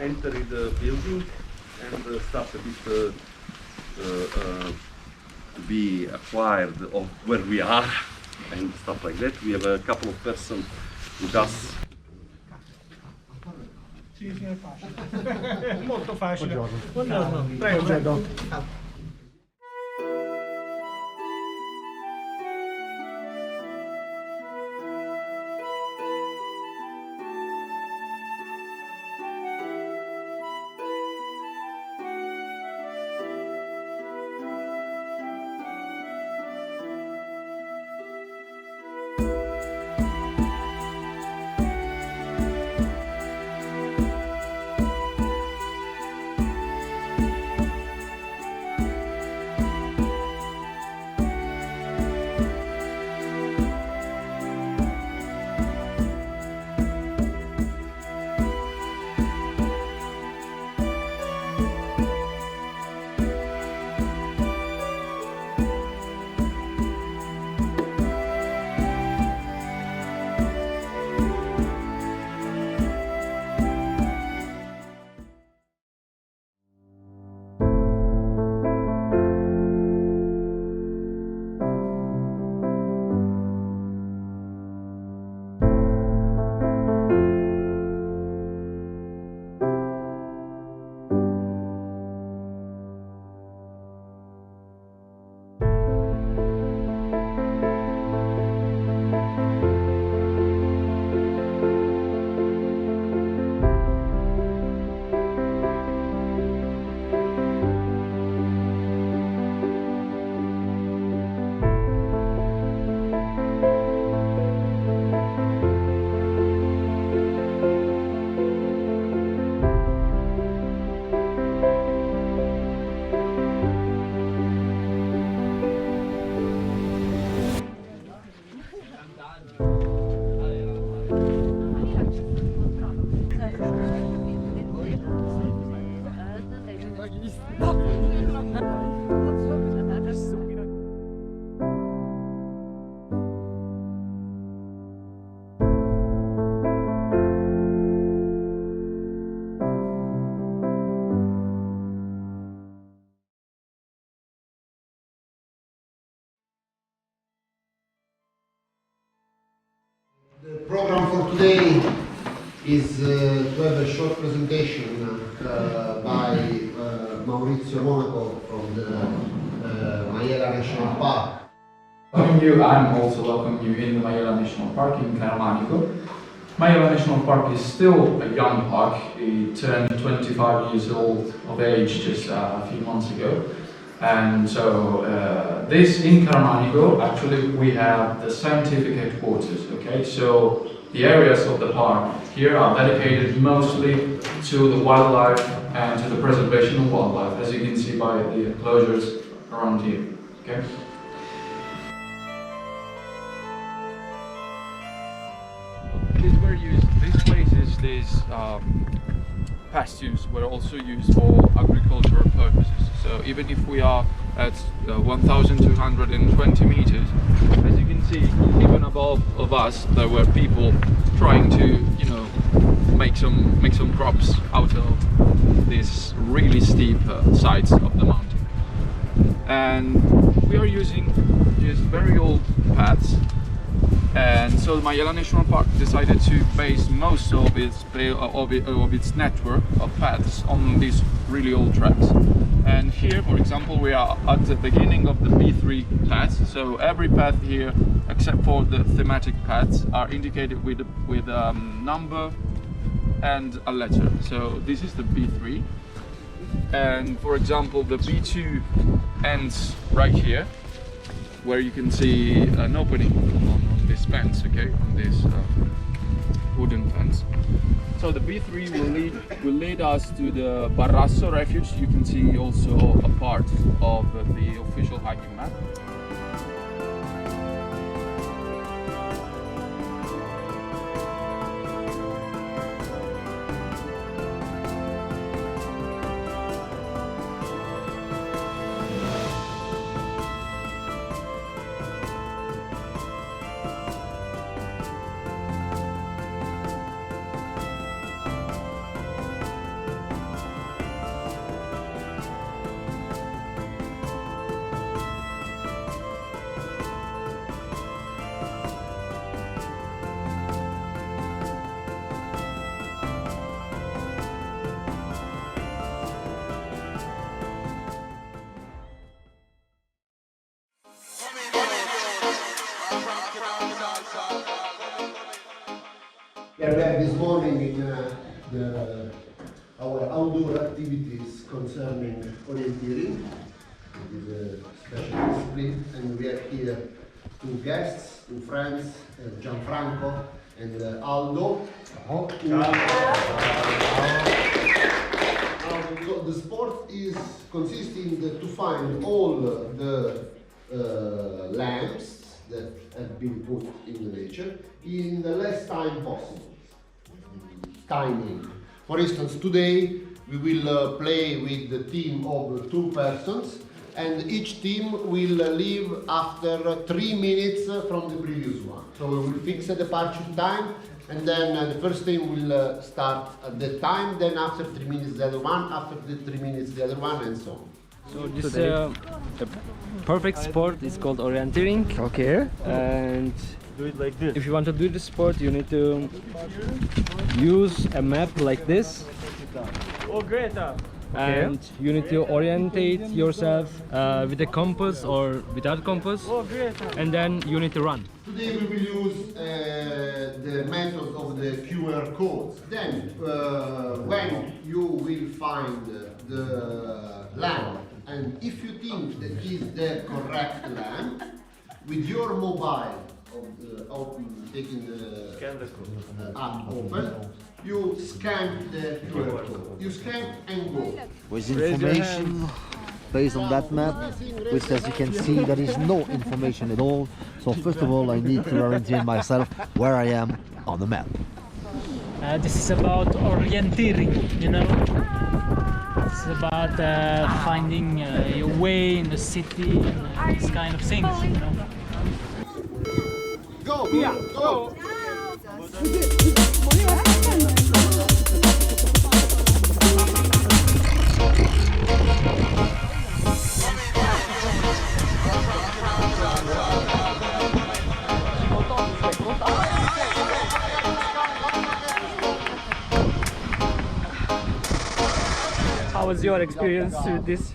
enter in the building and start a bit to be acquired of where we are and stuff like that. We have a couple of persons with us. Sì, sì, è facile. Molto facile. Buongiorno. Buongiorno. Prego. Buongiorno. The program for today is to have a short presentation by Maurizio Monaco from the Maiella National Park. Welcome you, I'm also welcoming you in the Maiella National Park in Caramanico. Maiella National Park is still a young park. It turned 25 years old of age just a few months ago. And so this in Caramanico, actually we have the scientific headquarters, okay? So the areas of the park here are dedicated mostly to the wildlife and to the preservation of wildlife, as you can see by the enclosures around here, okay? These places, these pastures were also used for agricultural purposes. So even if we are at 1,220 meters, as you can see, even above of us, there were people trying to, make some crops out of these really steep sides of the mountain. And we are using just very old paths. And so the Maiella National Park decided to base most of its network of paths on these really old tracks. And here, for example, we are at the beginning of the B3 paths. So every path here, except for the thematic paths, are indicated with a number and a letter. So this is the B3. And for example, the B2 ends right here, where you can see an opening on this fence, okay, on this wooden fence. So the B3 will lead us to the Barrasso refuge. You can see also a part of the official hiking map. Yeah, we have this morning in our outdoor activities concerning orienteering. It is a special discipline, and we have here two guests, two friends, Gianfranco and Aldo. So the sport is consisting to find all the lamps that have been put in the nature in the less time possible. Timing. For instance, today we will play with the team of 2 persons, and each team will leave after 3 minutes from the previous one. So we will fix a departure time, and then the first team will start at that time, then after 3 minutes the other one, after the 3 minutes the other one, and so on. So this a perfect sport is called orienteering. Okay. And if you want to do this sport, you need to use a map like this. Oh, great! And you need to orientate yourself with a compass or without compass. Oh, great! And then you need to run. Today we will use the method of the QR codes. Then, when you will find the lamp, and if you think that is the correct lamp, with your mobile, taking the app open, you scan the QR code. You scan and go. With information based on that map, which, as you can see, there is no information at all. So first of all, I need to orientate myself where I am on the map. This is about orienteering, you know. It's about finding your way in the city and these kind of things, you know. Go! Yeah, go! How was your experience with this?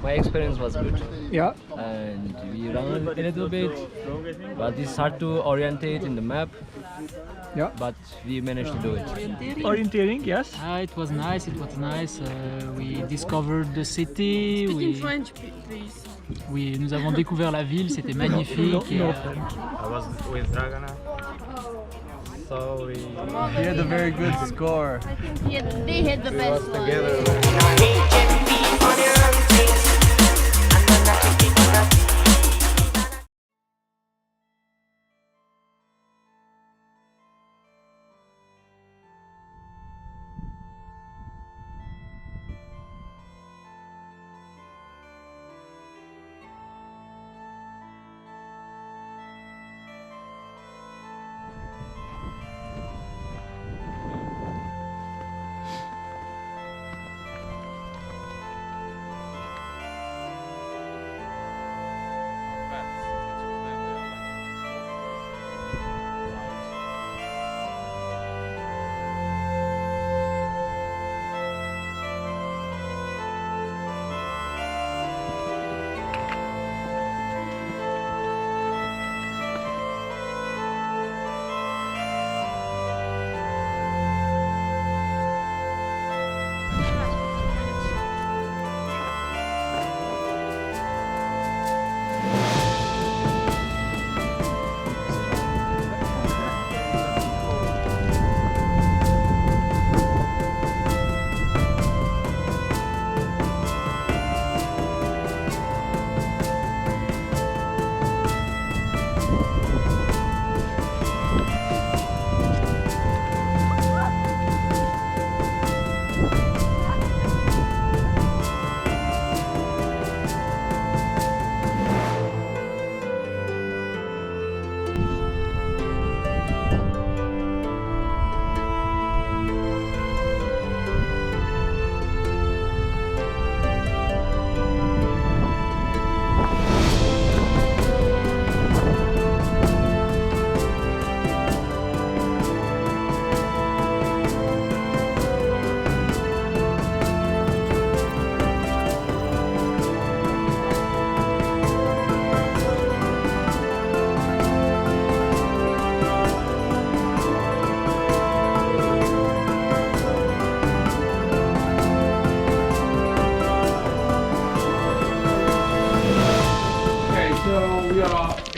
My experience was good. Yeah. And we ran a little bit, but it's hard to orientate in the map. Yeah. But we managed to do it. Orienteering, yes. It was nice, it was nice. We discovered the city. Speak in French, please. Oui, nous avons découvert la ville, c'était magnifique. I was with Dragana. So we had a very good score. I think they had the best one. Together.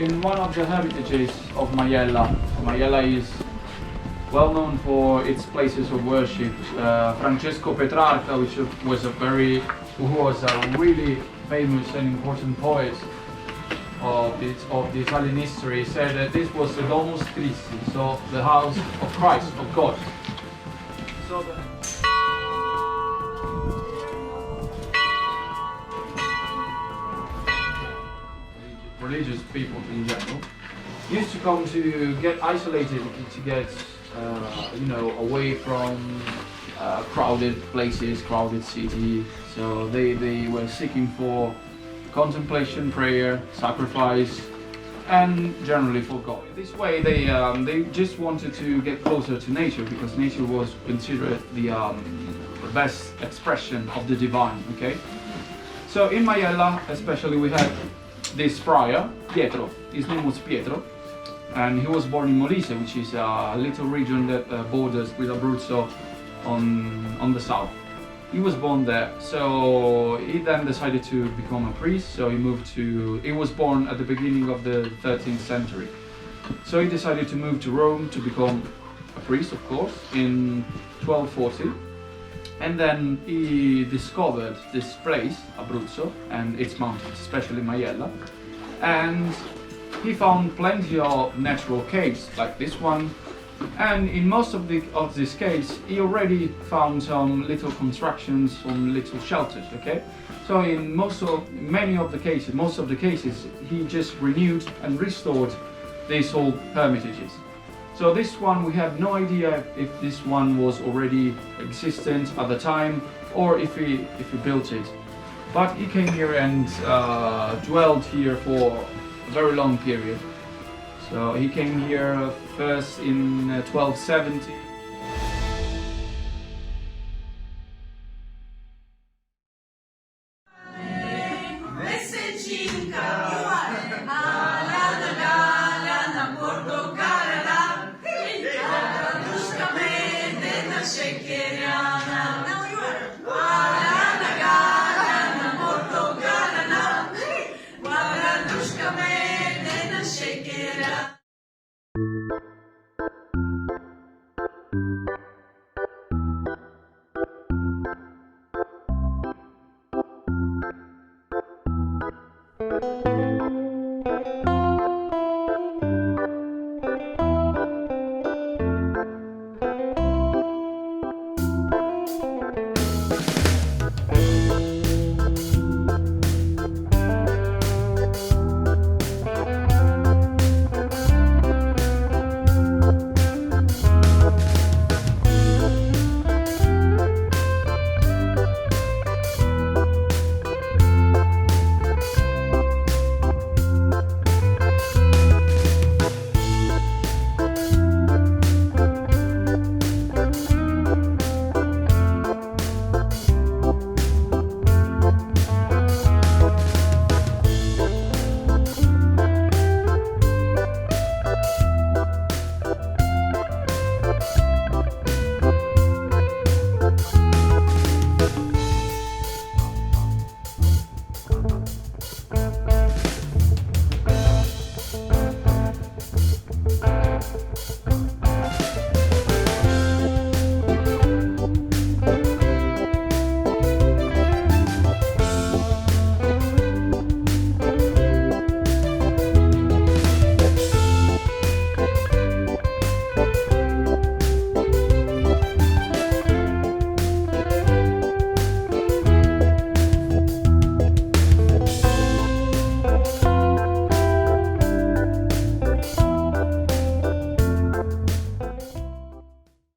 in one of the hermitages of Majella. Majella is well known for its places of worship. Francesco Petrarca, who was a really famous and important poet of the Italian history, said that this was the Domus Christi, so the house of Christ, of God. So religious people in general used to come to get isolated, to get away from crowded places, crowded city. So they were seeking for contemplation, prayer, sacrifice, and generally for God. This way they just wanted to get closer to nature, because nature was considered the best expression of the divine. Okay, so in Majella especially we had this friar, Pietro. His name was Pietro, and he was born in Molise, which is a little region that borders with Abruzzo on the south. He was born there, so he then decided to become a priest. So he was born at the beginning of the 13th century. So he decided to move to Rome to become a priest, of course, in 1240. And then he discovered this place, Abruzzo, and its mountains, especially Majella. And he found plenty of natural caves, like this one. And in most of these caves, he already found some little constructions, some little shelters, okay? So in most of the cases, he just renewed and restored these old hermitages. So this one, we have no idea if this one was already existent at the time, or if he built it. But he came here and dwelled here for a very long period. So he came here first in 1270.